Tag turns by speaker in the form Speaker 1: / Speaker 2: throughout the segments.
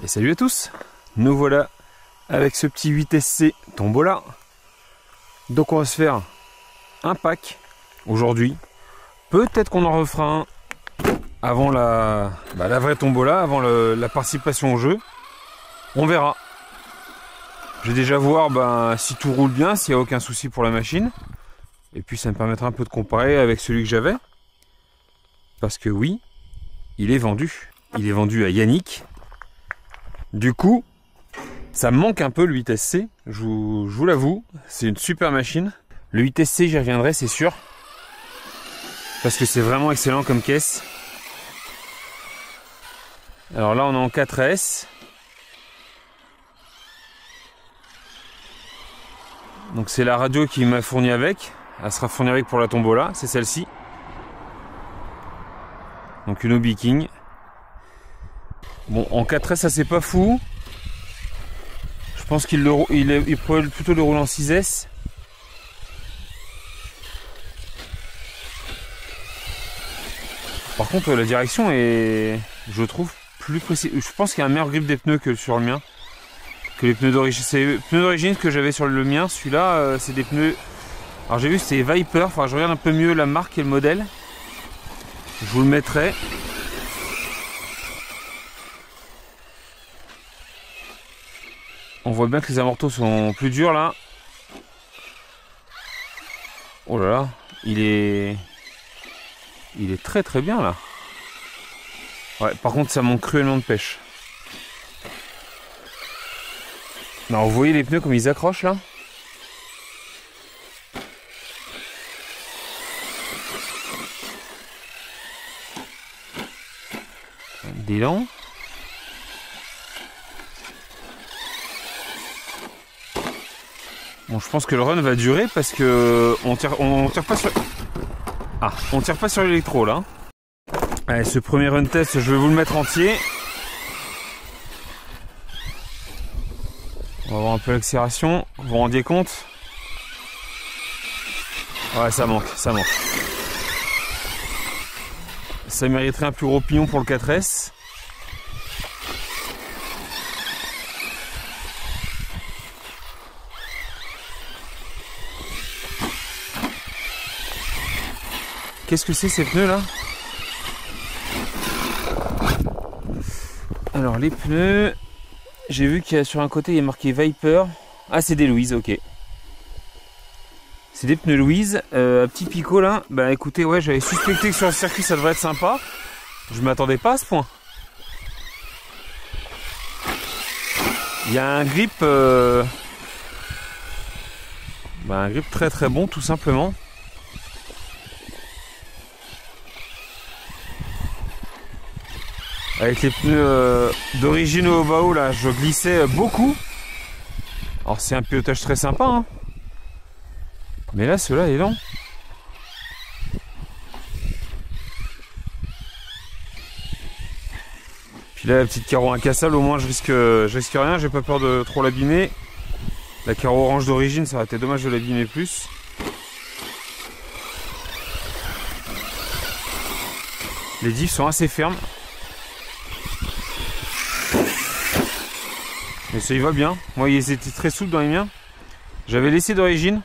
Speaker 1: Et salut à tous, nous voilà avec ce petit 8SC Tombola. Donc on va se faire un pack aujourd'hui. Peut-être qu'on en refera un avant la vraie Tombola, avant la participation au jeu. On verra. Je vais déjà voir si tout roule bien, s'il n'y a aucun souci pour la machine. Et puis ça me permettra un peu de comparer avec celui que j'avais. Parce que oui, il est vendu. Il est vendu à Yannick. Du coup, ça me manque un peu le 8SC, je vous l'avoue, c'est une super machine. Le 8SC, j'y reviendrai, c'est sûr. Parce que c'est vraiment excellent comme caisse. Alors là, on est en 4S. Donc c'est la radio qui m'a fourni avec. Elle sera fournie avec pour la Tombola, c'est celle-ci. Donc une Hobby King. Bon, en 4S, ça c'est pas fou. Je pense qu'il pourrait plutôt le rouler en 6S. Par contre, la direction est, je trouve, plus précise. Je pense qu'il y a un meilleur grip des pneus que sur le mien. Que les pneus d'origine. C'est les pneus d'origine que j'avais sur le mien. Celui-là, c'est des pneus. Alors j'ai vu que c'est Viper. Enfin, je regarde un peu mieux la marque et le modèle. Je vous le mettrai. On voit bien que les amortos sont plus durs là. Oh là là, il est très très bien là. Ouais, par contre ça manque cruellement de pêche. Non, vous voyez les pneus comme ils accrochent là? D'élan. Bon, je pense que le run va durer parce que on tire pas sur. Ah, on tire pas sur l'électro là. Allez, ce premier run test, je vais vous le mettre entier. On va voir un peu l'accélération. Vous vous rendiez compte? Ouais, ça manque, ça manque. Ça mériterait un plus gros pignon pour le 4S. Qu'est-ce que c'est ces pneus là? Alors les pneus, j'ai vu qu'il y a sur un côté il y a marqué Viper. Ah, c'est des Louise, ok. C'est des pneus Louise, petit picot là. Bah écoutez, ouais, j'avais suspecté que sur le circuit ça devrait être sympa. Je m'attendais pas à ce point. Il y a un grip, un grip très très bon tout simplement. Avec les pneus d'origine au Bao là, je glissais beaucoup. Alors c'est un pilotage très sympa, hein. Mais là, celui-là est lent. Puis là, la petite carreau incassable, au moins je risque rien, j'ai pas peur de trop l'abîmer. La carreau orange d'origine, ça aurait été dommage de l'abîmer plus. Les diffs sont assez fermes. Mais ça y va bien. Moi, ils étaient très souples dans les miens. J'avais laissé d'origine.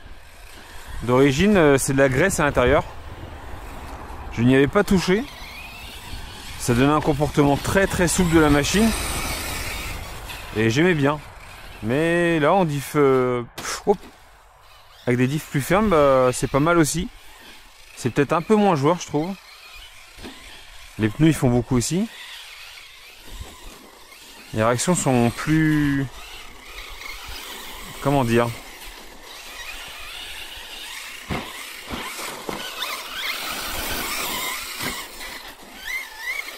Speaker 1: D'origine, c'est de la graisse à l'intérieur. Je n'y avais pas touché. Ça donnait un comportement très très souple de la machine. Et j'aimais bien. Mais là, en diff... avec des diffs plus fermes, c'est pas mal aussi. C'est peut-être un peu moins joueur, je trouve. Les pneus, ils font beaucoup aussi. Les réactions sont plus... Comment dire?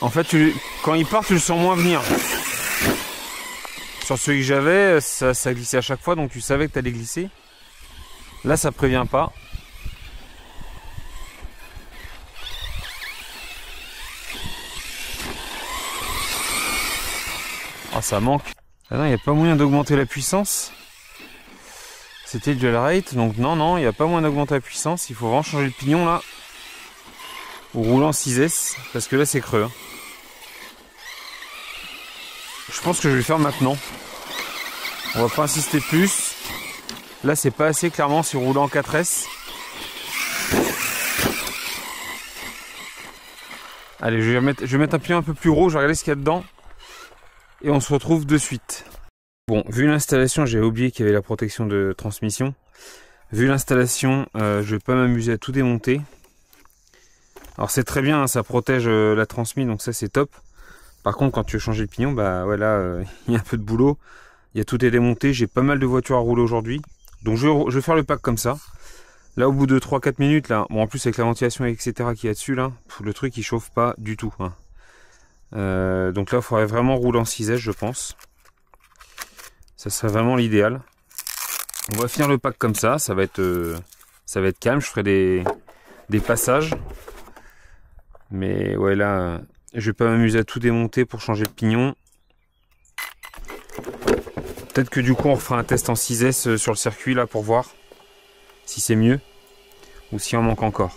Speaker 1: En fait, quand il part, tu le sens moins venir. Sur celui que j'avais, ça glissait à chaque fois, donc tu savais que tu allais glisser. Là, ça prévient pas. Ah, ça manque. Ah non, il n'y a pas moyen d'augmenter la puissance. C'était le dual rate, donc non, il n'y a pas moyen d'augmenter la puissance. Il faut vraiment changer le pignon là. Ou rouler en 6S, parce que là c'est creux. Hein. je pense que je vais le faire maintenant. On va pas insister plus. Là c'est pas assez clairement sur roulant en 4S. Allez, je vais mettre un pied un peu plus gros, je vais regarder ce qu'il y a dedans. Et on se retrouve de suite. Bon, vu l'installation, j'avais oublié qu'il y avait la protection de transmission. Vu l'installation, je vais pas m'amuser à tout démonter. Alors c'est très bien, hein, ça protège la transmise, donc ça c'est top. Par contre, quand tu veux changer le pignon, bah voilà, il y a un peu de boulot. Il y a tout est démonté, j'ai pas mal de voitures à rouler aujourd'hui. Donc je vais faire le pack comme ça. Là au bout de 3-4 minutes, là, bon en plus avec la ventilation etc. qu'il y a dessus, là, le truc il chauffe pas du tout. Hein. Donc là il faudrait vraiment rouler en 6S je pense. Ça serait vraiment l'idéal. On va finir le pack comme ça va être calme, je ferai des passages. Mais ouais là, je vais pas m'amuser à tout démonter pour changer le pignon. Peut-être que du coup on refera un test en 6S sur le circuit là pour voir si c'est mieux ou s'il en manque encore.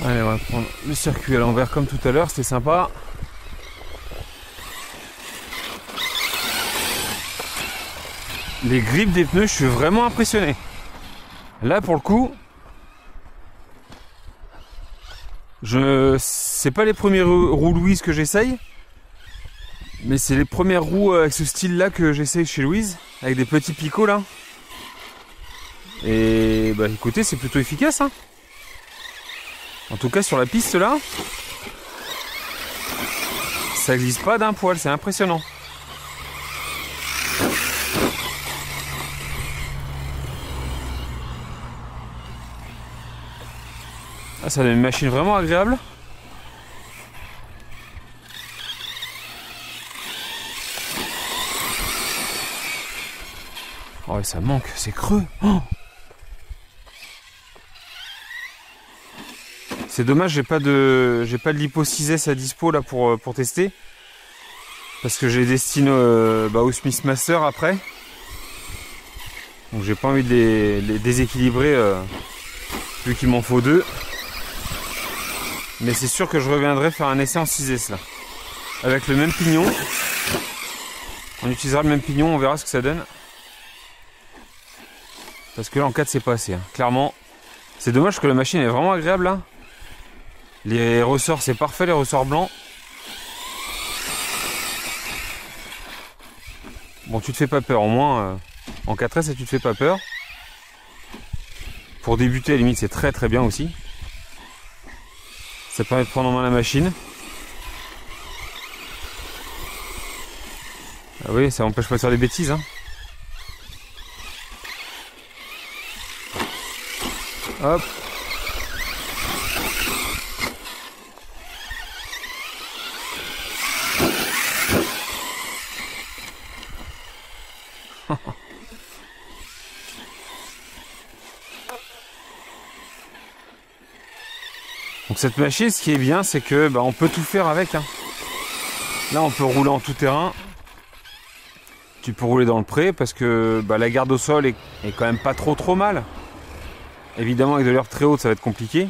Speaker 1: Allez, on va prendre le circuit à l'envers comme tout à l'heure, c'était sympa. Les grippes des pneus, je suis vraiment impressionné. Là pour le coup, c'est pas les premières roues Louise que j'essaye, mais c'est les premières roues avec ce style là que j'essaye chez Louise, avec des petits picots là. Et bah écoutez, c'est plutôt efficace hein. En tout cas sur la piste là, ça glisse pas d'un poil, c'est impressionnant. Ah, ça donne une machine vraiment agréable. Oh ouais, ça manque, c'est creux. Oh, c'est dommage, j'ai pas de Lipo 6S à dispo là pour tester. Parce que j'ai des destines au Smith Master après. Donc j'ai pas envie de les déséquilibrer vu qu'il m'en faut deux. Mais c'est sûr que je reviendrai faire un essai en 6S là. Avec le même pignon. On utilisera le même pignon, on verra ce que ça donne. Parce que là en 4 c'est pas assez. Hein. Clairement, c'est dommage que la machine est vraiment agréable là. Les ressorts c'est parfait, les ressorts blancs. Bon, tu te fais pas peur, au moins en 4S tu te fais pas peur. Pour débuter à la limite c'est très très bien aussi. Ça permet de prendre en main la machine. Ah oui, ça n'empêche pas de faire des bêtises. Hein. Hop. Donc cette machine, ce qui est bien, c'est que on peut tout faire avec. Hein. Là, on peut rouler en tout terrain. Tu peux rouler dans le pré parce que la garde au sol est quand même pas trop mal. Évidemment, avec de l'herbe très haute, ça va être compliqué.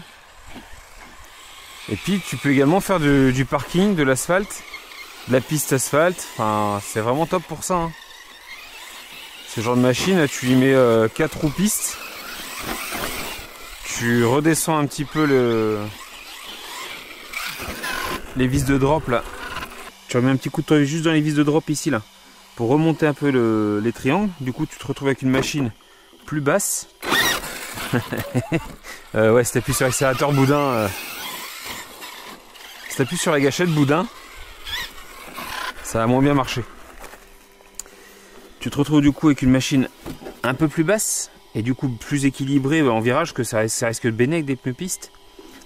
Speaker 1: Et puis, tu peux également faire du parking, de l'asphalte, de la piste asphalte. Enfin, c'est vraiment top pour ça. Hein. Ce genre de machine, tu lui mets 4 roues pistes. Tu redescends un petit peu les vis de drop là. Tu remets un petit coup de tournevis juste dans les vis de drop ici là. Pour remonter un peu les triangles. Du coup, tu te retrouves avec une machine plus basse. Ouais, si t'appuies sur l'accélérateur boudin. Si t'appuies sur la gâchette boudin, ça va moins bien marcher. Tu te retrouves du coup avec une machine un peu plus basse et du coup plus équilibrée en virage, que ça risque de béner avec des pneus pistes.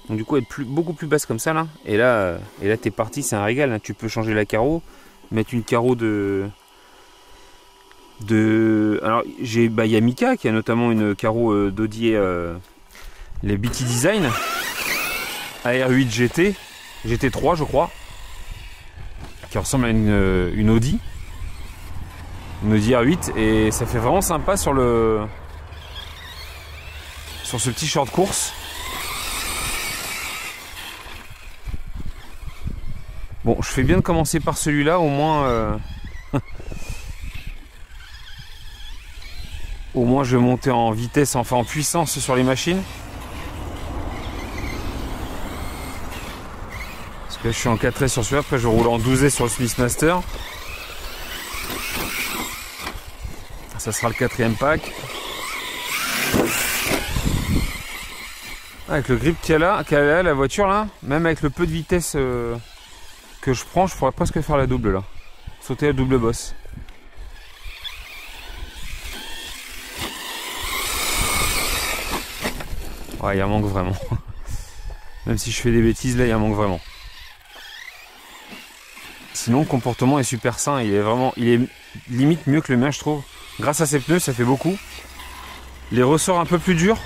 Speaker 1: Donc du coup être beaucoup plus basse comme ça là. Et là t'es parti, c'est un régal. Hein. Tu peux changer la carreau, mettre une carreau alors il y a Mika qui a notamment une carreau d'Audier, les BT Design AR8 GT3 je crois, qui ressemble à une Audi. me dire 8 et ça fait vraiment sympa sur ce petit short course. Bon, je fais bien de commencer par celui-là, au moins au moins je vais monter en vitesse, enfin en puissance sur les machines. Parce que là je suis en 4S sur celui-là, après je roule en 12S sur le Smithmaster. Ça sera le 4e pack. Avec le grip qu'elle a la voiture là, même avec le peu de vitesse que je prends, je pourrais presque faire la double là. Sauter la double bosse. Ouais, il en manque vraiment. Même si je fais des bêtises là, il en manque vraiment. Sinon, le comportement est super sain. Il est limite mieux que le mien, je trouve. Grâce à ces pneus, ça fait beaucoup. Les ressorts un peu plus durs.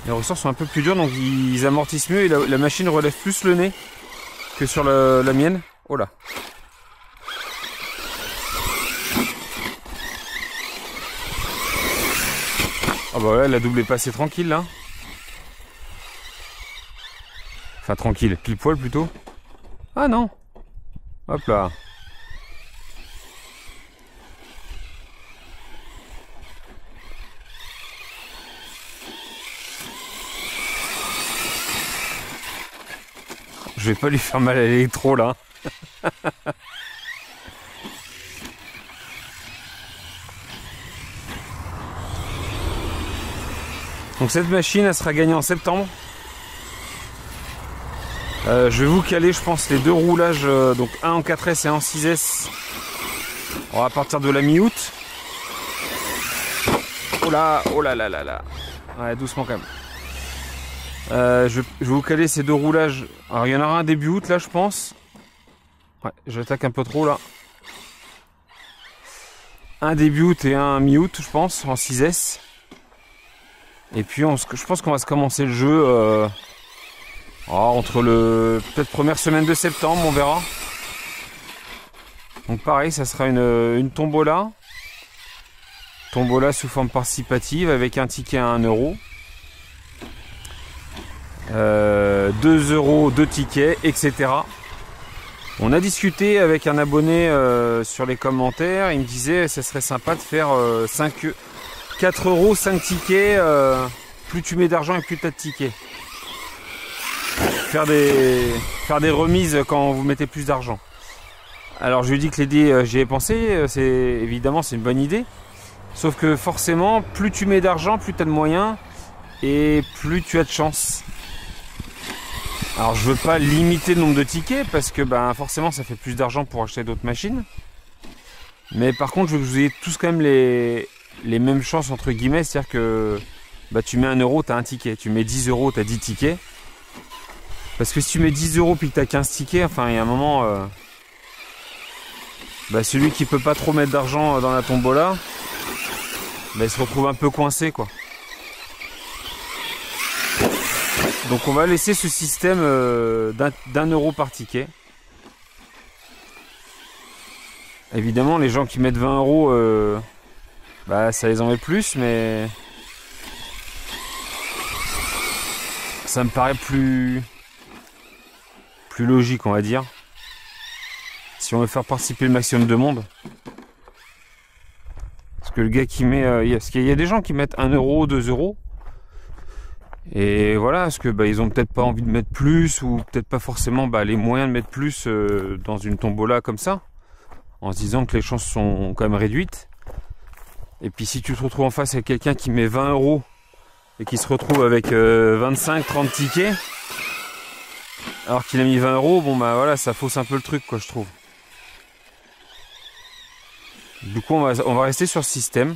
Speaker 1: Les ressorts sont un peu plus durs, donc ils amortissent mieux et la machine relève plus le nez que sur la mienne. Oh là. Ah bah ouais, la double est passée tranquille là. Enfin tranquille, pile poil plutôt. Ah non. Hop là. Je vais pas lui faire mal à l'électro là. Donc cette machine, elle sera gagnée en septembre. Je vais vous caler, je pense, les deux roulages, donc un en 4S et un en 6S. On va partir de la mi-août. Oh là, oh là là là là. Ouais, doucement quand même. Je vais vous caler ces deux roulages. Alors il y en aura un début août là, je pense. Ouais, j'attaque un peu trop là. Un début août et un mi-août, je pense, en 6S. Et puis je pense qu'on va se commencer le jeu entre peut-être première semaine de septembre, on verra. Donc pareil, ça sera une tombola. Tombola sous forme participative avec un ticket à 1 €. 2 €, 2 tickets, etc. On a discuté avec un abonné sur les commentaires. Il me disait ça serait sympa de faire 4 €, 5 tickets. Plus tu mets d'argent et plus tu as de tickets. Faire des remises quand vous mettez plus d'argent. Alors je lui ai dit que j'y ai pensé. Évidemment c'est une bonne idée. Sauf que forcément, plus tu mets d'argent, plus tu as de moyens et plus tu as de chance. Alors je veux pas limiter le nombre de tickets parce que forcément ça fait plus d'argent pour acheter d'autres machines. Mais par contre je veux que vous ayez tous quand même les mêmes chances entre guillemets, c'est-à-dire que tu mets 1 €, tu as un ticket, tu mets 10 €, tu as 10 tickets. Parce que si tu mets 10 € puis que tu as 15 tickets, enfin il y a un moment celui qui peut pas trop mettre d'argent dans la tombola, il se retrouve un peu coincé quoi. Donc on va laisser ce système d'1 € par ticket. Évidemment les gens qui mettent 20 €, ça les en met plus, mais ça me paraît plus logique on va dire. Si on veut faire participer le maximum de monde. Parce que le gars qui met... parce qu'il y a des gens qui mettent 1 €, 2 €. Et voilà, parce que ils ont peut-être pas envie de mettre plus, ou peut-être pas forcément les moyens de mettre plus dans une tombola comme ça, en se disant que les chances sont quand même réduites. Et puis si tu te retrouves en face avec quelqu'un qui met 20 € et qui se retrouve avec 25-30 tickets, alors qu'il a mis 20 €, voilà, ça fausse un peu le truc quoi, je trouve. Du coup on va rester sur ce système.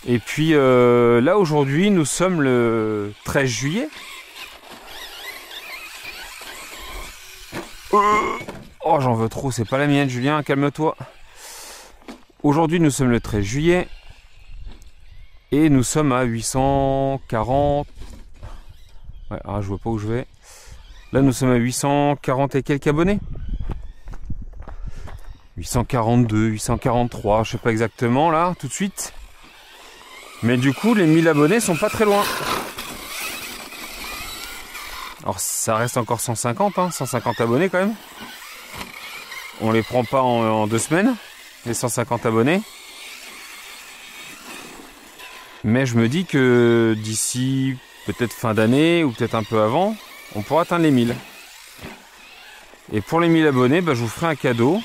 Speaker 1: Et puis là aujourd'hui nous sommes le 13 juillet. Oh j'en veux trop, c'est pas la mienne Julien, calme-toi. Aujourd'hui nous sommes le 13 juillet. Et nous sommes à 840. Ouais, je vois pas où je vais. Là nous sommes à 840 et quelques abonnés. 842, 843, je sais pas exactement là, tout de suite. Mais du coup, les 1000 abonnés sont pas très loin. Alors ça reste encore 150, hein, 150 abonnés quand même. On les prend pas en 2 semaines, les 150 abonnés. Mais je me dis que d'ici peut-être fin d'année ou peut-être un peu avant, on pourra atteindre les 1000. Et pour les 1000 abonnés, bah, je vous ferai un cadeau.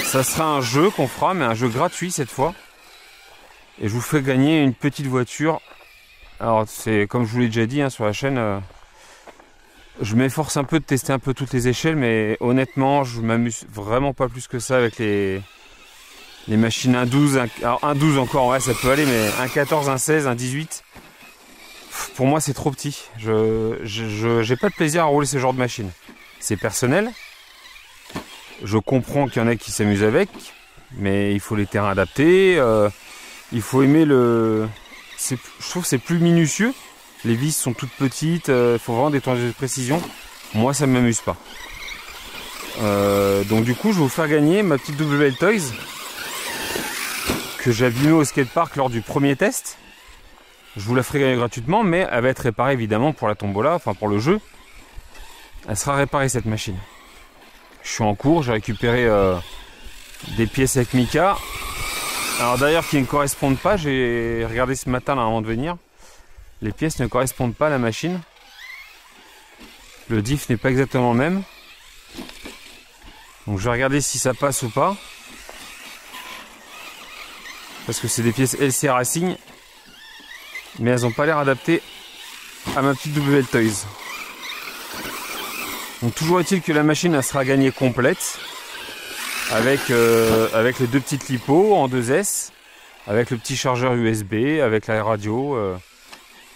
Speaker 1: Ça sera un jeu qu'on fera, mais un jeu gratuit cette fois. Et je vous fais gagner une petite voiture. Alors c'est comme je vous l'ai déjà dit hein, sur la chaîne, je m'efforce un peu de tester un peu toutes les échelles, mais honnêtement je m'amuse vraiment pas plus que ça avec les machines 1.12. Alors 1.12 encore, ouais ça peut aller, mais 1.14, 1.16, 1.18, pour moi c'est trop petit. J'ai pas de plaisir à rouler ce genre de machine. C'est personnel. Je comprends qu'il y en a qui s'amusent avec, mais il faut les terrains adaptés, il faut aimer le... Je trouve que c'est plus minutieux. Les vis sont toutes petites, il faut vraiment des tournages de précision. Moi ça ne m'amuse pas. Donc du coup je vais vous faire gagner ma petite WL Toys que j'ai abîmée au skatepark lors du premier test. Je vous la ferai gagner gratuitement, mais elle va être réparée évidemment pour la tombola, enfin pour le jeu. Elle sera réparée cette machine. Je suis en cours, j'ai récupéré des pièces avec Mika. Alors d'ailleurs qui ne correspondent pas, j'ai regardé ce matin là avant de venir. Les pièces ne correspondent pas à la machine. Le diff n'est pas exactement le même. Donc je vais regarder si ça passe ou pas. Parce que c'est des pièces LC Racing. Mais elles n'ont pas l'air adaptées à ma petite WL Toys. Donc toujours est-il que la machine elle sera gagnée complète. Avec les deux petites lipos en 2S. Avec le petit chargeur USB. Avec la radio.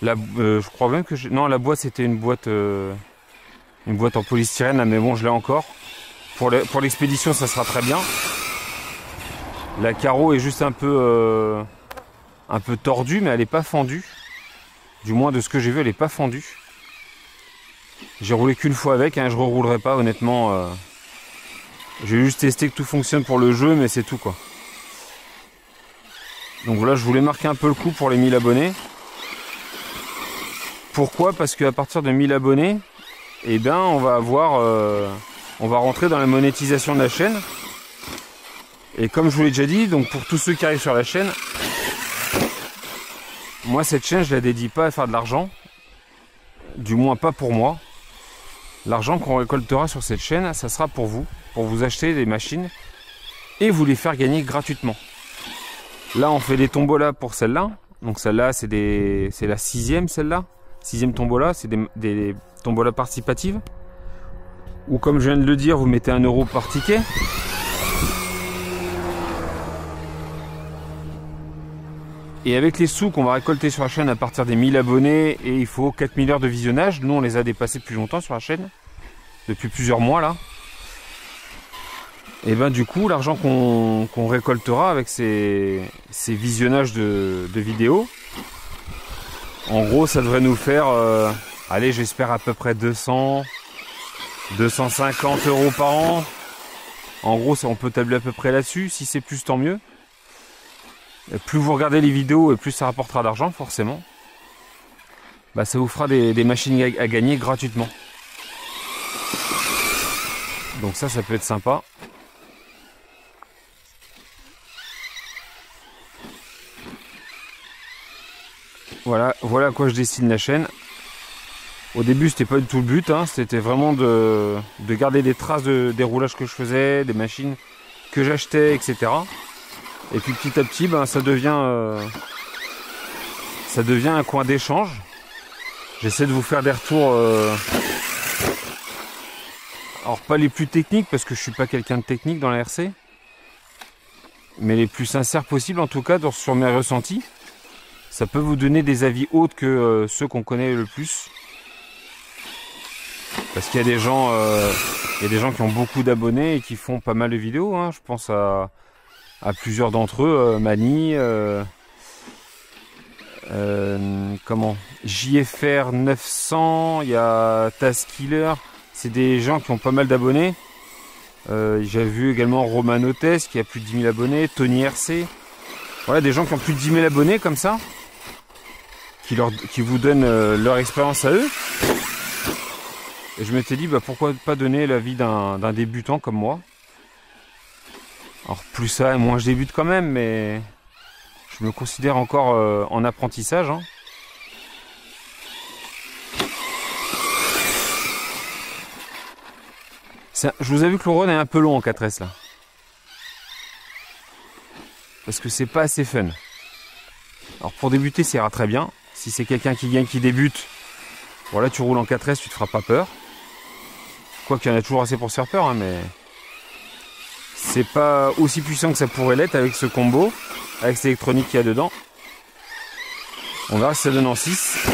Speaker 1: Je crois même que... Non, la boîte c'était une boîte en polystyrène. Là, mais bon, je l'ai encore. Pour l'expédition, ça sera très bien. La carreau est juste un peu tordue, mais elle n'est pas fendue. Du moins, de ce que j'ai vu, elle n'est pas fendue. J'ai roulé qu'une fois avec, hein, je ne reroulerai pas, honnêtement. J'ai juste testé que tout fonctionne pour le jeu, mais c'est tout, quoi. Donc voilà, je voulais marquer un peu le coup pour les 1000 abonnés. Pourquoi? Parce qu'à partir de 1000 abonnés, eh ben, on va rentrer dans la monétisation de la chaîne. Et comme je vous l'ai déjà dit, donc pour tous ceux qui arrivent sur la chaîne, moi cette chaîne je la dédie pas à faire de l'argent, du moins pas pour moi. L'argent qu'on récoltera sur cette chaîne, ça sera pour vous acheter des machines et vous les faire gagner gratuitement. Là on fait des tombolas pour celle-là, donc celle-là c'est la 6e, celle-là, 6e tombola, c'est des tombolas participatives. Ou comme je viens de le dire, vous mettez 1 € par ticket. Et avec les sous qu'on va récolter sur la chaîne à partir des 1000 abonnés, et il faut 4000 heures de visionnage, nous on les a dépassés depuis longtemps sur la chaîne, depuis plusieurs mois là. Et ben du coup l'argent qu'on récoltera avec ces visionnages de vidéos, en gros ça devrait nous faire, allez j'espère à peu près 200, 250 € par an. En gros on peut tabler à peu près là-dessus, si c'est plus tant mieux. Plus vous regardez les vidéos et plus ça rapportera d'argent forcément. Bah, ça vous fera des machines à gagner gratuitement. Donc ça peut être sympa. Voilà à quoi je destine la chaîne. Au début c'était pas du tout le but, hein. C'était vraiment de garder des traces des roulages que je faisais, des machines que j'achetais, etc. Et puis petit à petit, ben, ça devient un coin d'échange. J'essaie de vous faire des retours, alors pas les plus techniques parce que je suis pas quelqu'un de technique dans la RC, mais les plus sincères possibles en tout cas sur mes ressentis. Ça peut vous donner des avis autres que ceux qu'on connaît le plus. Parce qu'il y a des gens, qui ont beaucoup d'abonnés et qui font pas mal de vidéos, hein. Je pense à plusieurs d'entre eux, Mani, JFR 900, il y a Taskiller, c'est des gens qui ont pas mal d'abonnés. J'ai vu également Romanotes qui a plus de 10 000 abonnés, Tony RC. Voilà, des gens qui ont plus de 10 000 abonnés comme ça, qui vous donnent leur expérience à eux. Et je m'étais dit, bah, pourquoi pas donner l'avis d'un débutant comme moi. Alors plus ça, moins je débute quand même, mais je me considère encore en apprentissage. Hein. Je vous avoue que le run est un peu long en 4S là. Parce que c'est pas assez fun. Alors pour débuter, ça ira très bien. Si c'est quelqu'un qui gagne, qui débute, voilà, tu roules en 4S, tu te feras pas peur. Quoi qu'il y en a toujours assez pour se faire peur, hein, mais c'est pas aussi puissant que ça pourrait l'être avec ce combo, avec cette électronique qu'il y a dedans. On verra si ça donne en 6.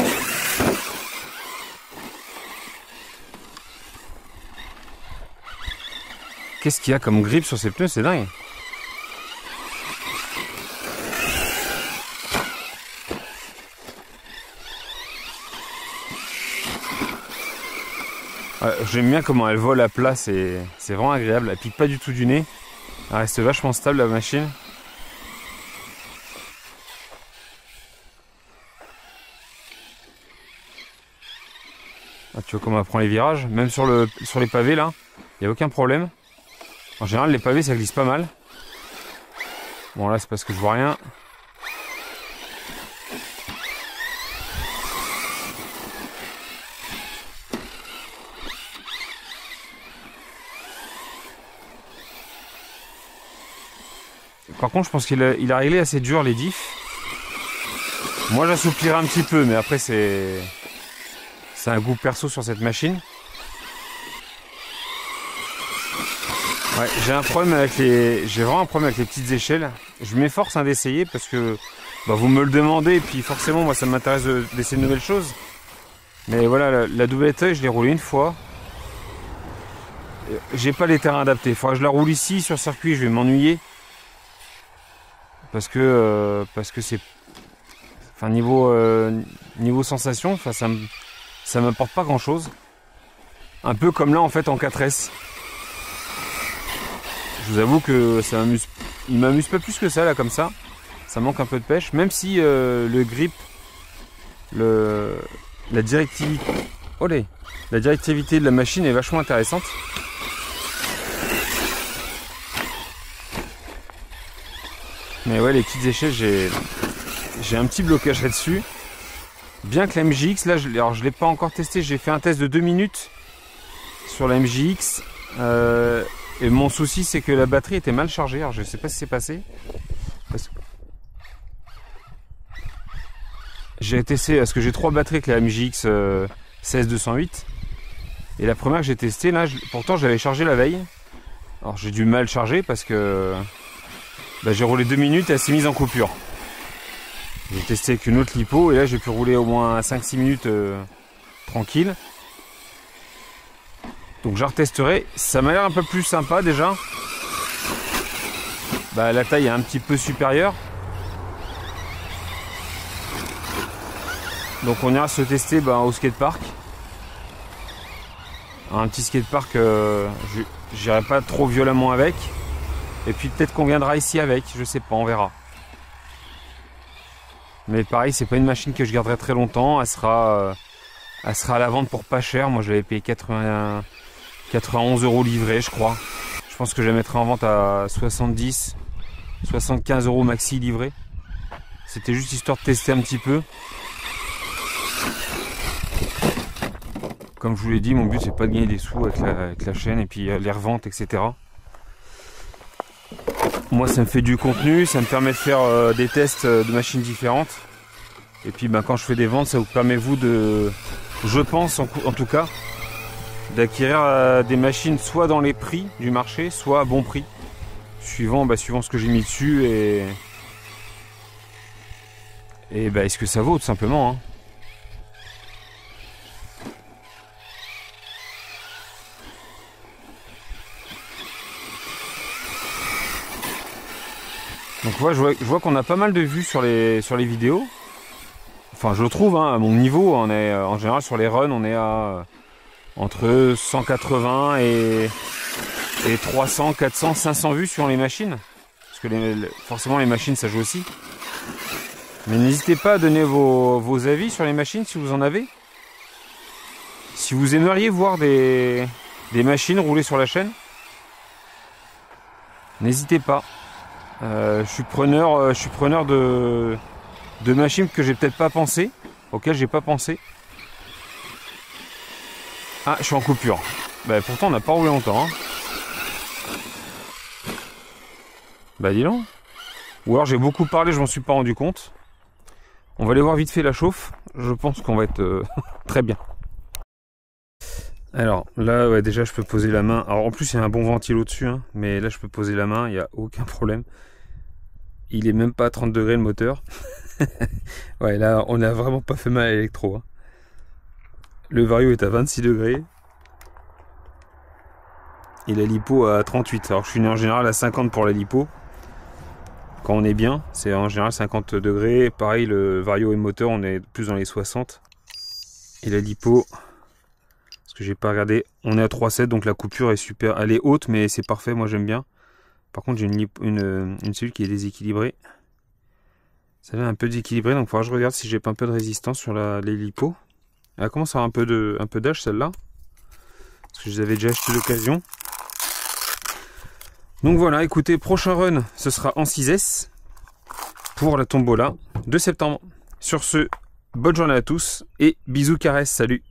Speaker 1: Qu'est-ce qu'il y a comme grip sur ces pneus, c'est dingue. J'aime bien comment elle vole à plat, c'est vraiment agréable. Elle pique pas du tout du nez. Elle reste vachement stable la machine. Ah, tu vois comment elle prend les virages. Même sur les pavés là, il n'y a aucun problème. En général les pavés ça glisse pas mal. Bon là c'est parce que je vois rien. Par contre je pense qu'il a réglé assez dur les diffs. Moi j'assouplirai un petit peu mais après c'est un goût perso sur cette machine. Ouais, j'ai vraiment un problème avec les petites échelles. Je m'efforce d'essayer parce que bah, vous me le demandez et puis forcément moi ça m'intéresse d'essayer de nouvelles choses. Mais voilà, la double éteuil je l'ai roulée une fois. J'ai pas les terrains adaptés. Il faudra que je la roule ici sur circuit, je vais m'ennuyer. Parce que c'est. Enfin niveau sensation, enfin, ça m'apporte pas grand chose. Un peu comme là en fait en 4S. Je vous avoue que il m'amuse pas plus que ça là comme ça. Ça manque un peu de pêche. Même si le grip, la directivité de la machine est vachement intéressante. Mais ouais, les petites échelles, j'ai un petit blocage là-dessus. Bien que la MJX, là, alors je l'ai pas encore testé. J'ai fait un test de 2 minutes sur la MJX. Et mon souci c'est que la batterie était mal chargée, alors je sais pas si c'est passé. J'ai testé, parce que j'ai 3 batteries avec la MJX 16208. Et la première que j'ai testée, là, pourtant j'avais chargé la veille. Alors j'ai dû mal charger parce que bah, j'ai roulé 2 minutes et elle s'est mise en coupure. J'ai testé avec une autre lipo et là j'ai pu rouler au moins 5-6 minutes tranquille. Donc je retesterai, ça m'a l'air un peu plus sympa déjà. Bah, la taille est un petit peu supérieure. Donc on ira se tester au skatepark. Un petit skatepark, j'irai pas trop violemment avec. Et puis peut-être qu'on viendra ici avec, je sais pas, on verra. Mais pareil, c'est pas une machine que je garderai très longtemps. Elle sera à la vente pour pas cher. Moi je l'avais payé 91 € livré, je crois. Je pense que je la mettrai en vente à 70, 75 € maxi livré. C'était juste histoire de tester un petit peu. Comme je vous l'ai dit, mon but c'est pas de gagner des sous avec la chaîne et puis les reventes, etc. Moi ça me fait du contenu, ça me permet de faire des tests de machines différentes. Et puis quand je fais des ventes, ça vous permet vous de, je pense en tout cas, d'acquérir des machines soit dans les prix du marché, soit à bon prix, suivant ce que j'ai mis dessus et est-ce que ça vaut tout simplement, hein. Donc je vois qu'on a pas mal de vues sur les vidéos. Enfin je trouve, hein, à mon niveau, on est en général sur les runs on est à entre 180 et et 300, 400, 500 vues sur les machines. Parce que forcément les machines ça joue aussi. Mais n'hésitez pas à donner vos avis sur les machines si vous en avez. Si vous aimeriez voir des machines rouler sur la chaîne, n'hésitez pas. Je suis preneur de machines que j'ai peut-être pas pensé, auxquelles j'ai pas pensé. Ah, je suis en coupure. Bah, pourtant on n'a pas roulé longtemps. Hein. Bah dis donc. Ou alors j'ai beaucoup parlé, je m'en suis pas rendu compte. On va aller voir vite fait la chauffe. Je pense qu'on va être très bien. Alors là, ouais, déjà je peux poser la main. Alors en plus il y a un bon ventilo dessus, hein, mais là je peux poser la main, il n'y a aucun problème. Il est même pas à 30 degrés le moteur. Ouais, là on n'a vraiment pas fait mal à l'électro. Hein. Le vario est à 26 degrés. Et la lipo à 38. Alors je suis en général à 50 pour la lipo. Quand on est bien, c'est en général 50 degrés. Pareil, le vario et le moteur, on est plus dans les 60. Et la lipo, parce que j'ai pas regardé, on est à 3,7, donc la coupure est super. Elle est haute, mais c'est parfait, moi j'aime bien. Par contre, j'ai une cellule qui est déséquilibrée. Ça vient un peu déséquilibré, donc il faudra que je regarde si j'ai pas un peu de résistance sur les lipos. Elle commence à avoir un peu d'âge celle-là. Parce que je les avais déjà acheté d'occasion. Donc voilà, écoutez, prochain run, ce sera en 6S pour la tombola de septembre. Sur ce, bonne journée à tous et bisous caresses, salut!